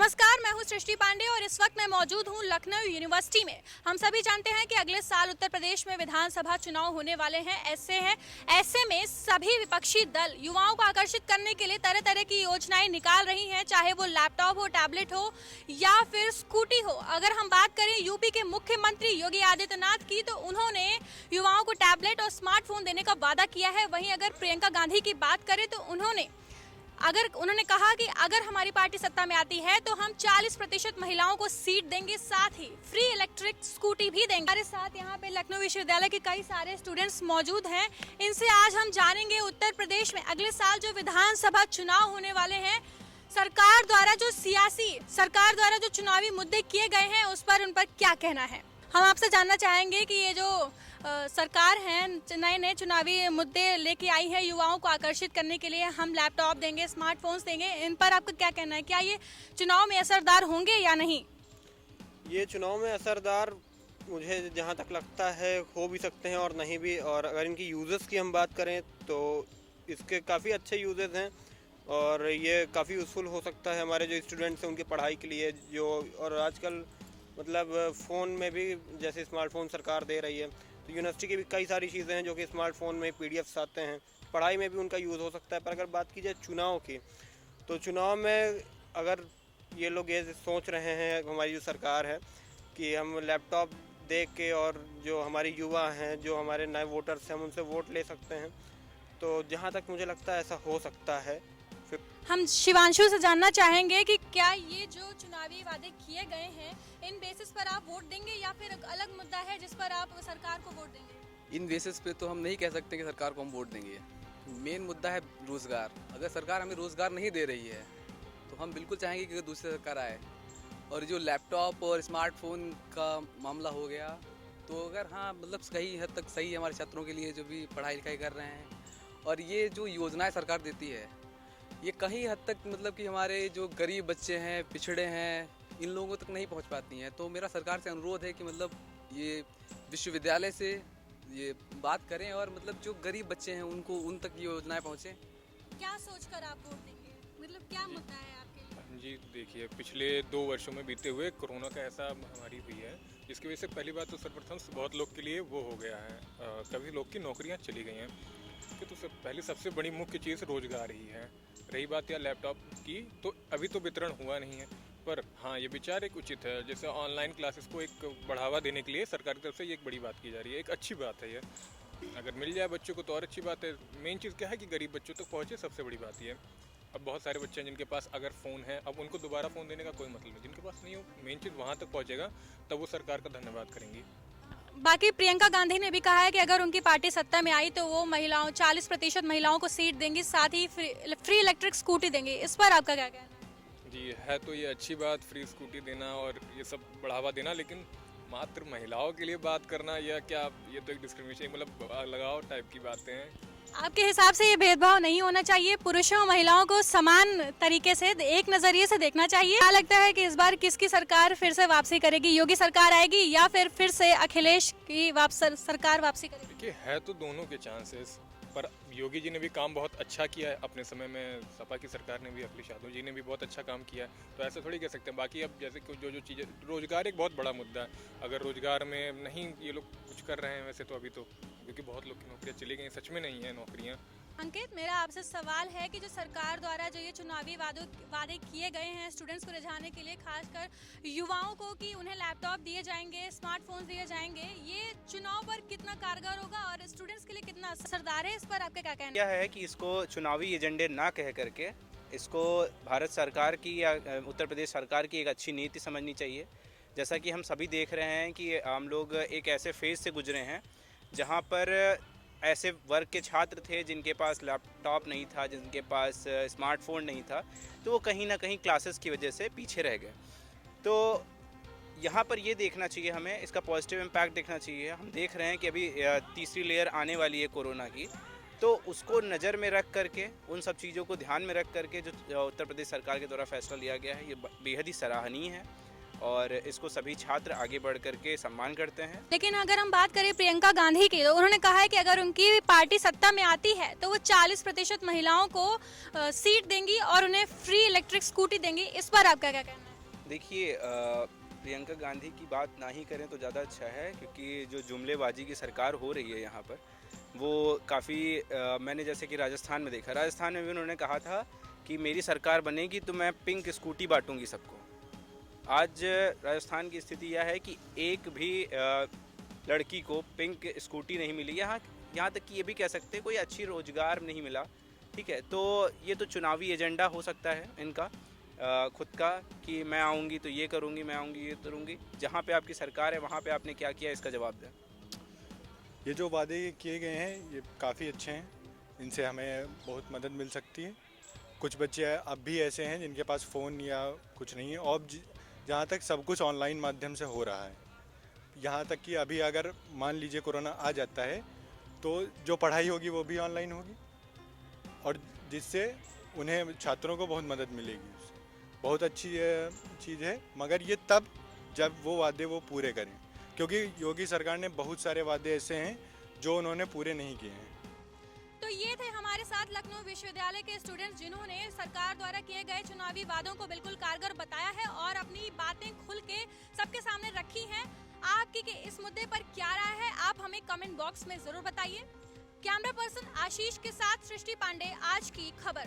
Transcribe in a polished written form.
नमस्कार, मैं हूं सृष्टि पांडे और इस वक्त मैं मौजूद हूं लखनऊ यूनिवर्सिटी में। हम सभी जानते हैं कि अगले साल उत्तर प्रदेश में विधानसभा चुनाव होने वाले हैं। ऐसे में सभी विपक्षी दल युवाओं को आकर्षित करने के लिए तरह तरह की योजनाएं निकाल रही हैं, चाहे वो लैपटॉप हो, टैबलेट हो या फिर स्कूटी हो। अगर हम बात करें यूपी के मुख्यमंत्री योगी आदित्यनाथ की, तो उन्होंने युवाओं को टैबलेट और स्मार्टफोन देने का वादा किया है। वहीं अगर प्रियंका गांधी की बात करें तो उन्होंने कहा कि अगर हमारी पार्टी सत्ता में आती है तो हम 40% महिलाओं को सीट देंगे, साथ ही फ्री इलेक्ट्रिक स्कूटी भी देंगे। हमारे साथ यहाँ पे लखनऊ विश्वविद्यालय के कई सारे स्टूडेंट्स मौजूद हैं। इनसे आज हम जानेंगे उत्तर प्रदेश में अगले साल जो विधानसभा चुनाव होने वाले हैं, सरकार द्वारा जो चुनावी मुद्दे किए गए हैं उन पर क्या कहना है। हम आपसे जानना चाहेंगे कि ये जो सरकार है नए चुनावी मुद्दे लेके आई है, युवाओं को आकर्षित करने के लिए हम लैपटॉप देंगे, स्मार्टफोन्स देंगे, इन पर आपका क्या कहना है? क्या ये चुनाव में असरदार होंगे या नहीं? ये चुनाव में असरदार मुझे जहाँ तक लगता है हो भी सकते हैं और नहीं भी। और अगर इनकी यूजेस की हम बात करें तो इसके काफ़ी अच्छे यूजेस हैं और ये काफ़ी यूज़फुल हो सकता है हमारे जो स्टूडेंट्स हैं उनकी पढ़ाई के लिए। और आजकल मतलब फ़ोन में भी जैसे स्मार्टफोन सरकार दे रही है, तो यूनिवर्सिटी की भी कई सारी चीज़ें हैं जो कि स्मार्टफोन में पीडीएफ्स आते हैं, पढ़ाई में भी उनका यूज़ हो सकता है। पर अगर बात की जाए चुनाव की, तो चुनाव में अगर ये लोग ये सोच रहे हैं, हमारी जो सरकार है, कि हम लैपटॉप दे के और जो हमारे युवा हैं, जो हमारे नए वोटर्स हैं, हम उनसे वोट ले सकते हैं, तो जहाँ तक मुझे लगता है ऐसा हो सकता है। हम शिवांशु से जानना चाहेंगे कि क्या ये जो चुनावी वादे किए गए हैं, इन बेसिस पर आप वोट देंगे या फिर अलग मुद्दा है जिस पर आप सरकार को वोट देंगे? इन बेसिस पे तो हम नहीं कह सकते कि सरकार को हम वोट देंगे। मेन मुद्दा है रोज़गार। अगर सरकार हमें रोज़गार नहीं दे रही है तो हम बिल्कुल चाहेंगे कि दूसरी सरकार आए। और जो लैपटॉप और स्मार्टफोन का मामला हो गया, तो अगर हाँ मतलब कई हद तक सही है हमारे छात्रों के लिए जो भी पढ़ाई लिखाई कर रहे हैं। और ये जो योजनाएं सरकार देती है, ये कहीं हद तक मतलब कि हमारे जो गरीब बच्चे हैं, पिछड़े हैं, इन लोगों तक नहीं पहुंच पाती हैं। तो मेरा सरकार से अनुरोध है कि मतलब ये विश्वविद्यालय से ये बात करें और मतलब जो गरीब बच्चे हैं उन तक ये योजनाएं पहुंचे। क्या सोचकर आप वोट देंगे? मतलब क्या मुद्दा है आपके लिए? जी देखिए, पिछले 2 वर्षों में बीते हुए कोरोना का ऐसा महामारी हुई है जिसकी वजह से पहली बात तो सर्वप्रथम बहुत लोग के लिए वो हो गया है, कभी लोग की नौकरियां चली गई हैं। तो पहली सबसे बड़ी मुख्य चीज़ रोजगार ही है। रही बात या लैपटॉप की, तो अभी तो वितरण हुआ नहीं है, पर हाँ ये विचार एक उचित है। जैसे ऑनलाइन क्लासेस को एक बढ़ावा देने के लिए सरकार की तरफ से ये एक बड़ी बात की जा रही है, एक अच्छी बात है ये। अगर मिल जाए बच्चों को तो और अच्छी बात है। मेन चीज़ क्या है कि गरीब बच्चों तक पहुँचे, सबसे बड़ी बात ये है। अब बहुत सारे बच्चे हैं जिनके पास अगर फ़ोन है, अब उनको दोबारा फ़ोन देने का कोई मतलब नहीं। जिनके पास नहीं हो, मेन चीज़ वहाँ तक पहुँचेगा तब वो सरकार का धन्यवाद करेंगी। बाकी प्रियंका गांधी ने भी कहा है कि अगर उनकी पार्टी सत्ता में आई तो वो 40% महिलाओं को सीट देंगी, साथ ही फ्री इलेक्ट्रिक स्कूटी देंगे। इस पर आपका क्या कहना है? जी है तो ये अच्छी बात, फ्री स्कूटी देना और ये सब बढ़ावा देना, लेकिन मात्र महिलाओं के लिए बात करना या क्या, ये तो एक डिस्क्रिमिनेशन मतलब लगाव टाइप की बातें हैं। आपके हिसाब से ये भेदभाव नहीं होना चाहिए, पुरुषों और महिलाओं को समान तरीके से एक नजरिए से देखना चाहिए? क्या लगता है कि इस बार किसकी सरकार फिर से वापसी करेगी? योगी सरकार आएगी या फिर से अखिलेश की सरकार वापसी करेगी? देखिए, है तो दोनों के चांसेस, पर योगी जी ने भी काम बहुत अच्छा किया है अपने समय में। सपा की सरकार ने भी, अखिलेश यादव जी ने भी बहुत अच्छा काम किया है, तो ऐसा थोड़ी कह सकते हैं। बाकी अब जैसे कि जो चीज़ें, रोजगार एक बहुत बड़ा मुद्दा है। अगर रोजगार में नहीं ये लोग कुछ कर रहे हैं वैसे तो अभी तो, क्योंकि बहुत लोग की नौकरियाँ चली गई, सच में नहीं है नौकरियाँ। अंकित, मेरा आपसे सवाल है कि जो सरकार द्वारा जो ये चुनावी वादे किए गए हैं स्टूडेंट्स को रिझाने के लिए, खासकर युवाओं को, कि उन्हें लैपटॉप दिए जाएंगे, स्मार्टफोन दिए जाएंगे, ये चुनाव पर कितना कारगर होगा और स्टूडेंट्स के लिए कितना असरदार है? इस पर आपका क्या कहना क्या है कि इसको चुनावी एजेंडे ना कह करके इसको भारत सरकार की या उत्तर प्रदेश सरकार की एक अच्छी नीति समझनी चाहिए। जैसा कि हम सभी देख रहे हैं कि हम लोग एक ऐसे फेज से गुजरे हैं जहाँ पर ऐसे वर्ग के छात्र थे जिनके पास लैपटॉप नहीं था, जिनके पास स्मार्टफोन नहीं था, तो वो कहीं ना कहीं क्लासेस की वजह से पीछे रह गए। तो यहाँ पर ये देखना चाहिए हमें, इसका पॉजिटिव इम्पैक्ट देखना चाहिए। हम देख रहे हैं कि अभी तीसरी लेयर आने वाली है कोरोना की, तो उसको नज़र में रख करके, उन सब चीज़ों को ध्यान में रख करके जो उत्तर प्रदेश सरकार के द्वारा फैसला लिया गया है, ये बेहद ही सराहनीय है और इसको सभी छात्र आगे बढ़ करके सम्मान करते हैं। लेकिन अगर हम बात करें प्रियंका गांधी की, तो उन्होंने कहा है कि अगर उनकी पार्टी सत्ता में आती है तो वो 40% महिलाओं को सीट देंगी और उन्हें फ्री इलेक्ट्रिक स्कूटी देंगी। इस पर आपका क्या कहना है? देखिए प्रियंका गांधी की बात ना ही करें तो ज़्यादा अच्छा है, क्योंकि जो जुमलेबाजी की सरकार हो रही है यहाँ पर वो काफ़ी मैंने जैसे कि राजस्थान में देखा, राजस्थान में भी उन्होंने कहा था कि मेरी सरकार बनेगी तो मैं पिंक स्कूटी बांटूंगी सबको। आज राजस्थान की स्थिति यह है कि एक भी लड़की को पिंक स्कूटी नहीं मिली, यहाँ तक कि ये भी कह सकते हैं कोई अच्छी रोजगार नहीं मिला। ठीक है, तो ये तो चुनावी एजेंडा हो सकता है इनका खुद का कि मैं आऊँगी तो ये करूँगी, मैं आऊँगी ये करूँगी। जहाँ पे आपकी सरकार है वहाँ पे आपने क्या किया, इसका जवाब दें। ये जो वादे किए गए हैं ये काफ़ी अच्छे हैं, इनसे हमें बहुत मदद मिल सकती है। कुछ बच्चे अब भी ऐसे हैं जिनके पास फ़ोन या कुछ नहीं है, और जहाँ तक सब कुछ ऑनलाइन माध्यम से हो रहा है। यहाँ तक कि अभी अगर मान लीजिए कोरोना आ जाता है तो जो पढ़ाई होगी वो भी ऑनलाइन होगी, और जिससे उन्हें छात्रों को बहुत मदद मिलेगी। बहुत अच्छी चीज़ है, मगर ये तब जब वो वादे वो पूरे करें, क्योंकि योगी सरकार ने बहुत सारे वादे ऐसे हैं जो उन्होंने पूरे नहीं किए हैं। तो ये थे हमारे साथ लखनऊ विश्वविद्यालय के स्टूडेंट्स जिन्होंने सरकार द्वारा किए गए चुनावी वादों को बिल्कुल कारगर बताया है और अपनी बातें खुल के सबके सामने रखी हैं। आपकी इस मुद्दे पर क्या राय है, आप हमें कमेंट बॉक्स में जरूर बताइए। कैमरा पर्सन आशीष के साथ सृष्टि पांडे, आज की खबर।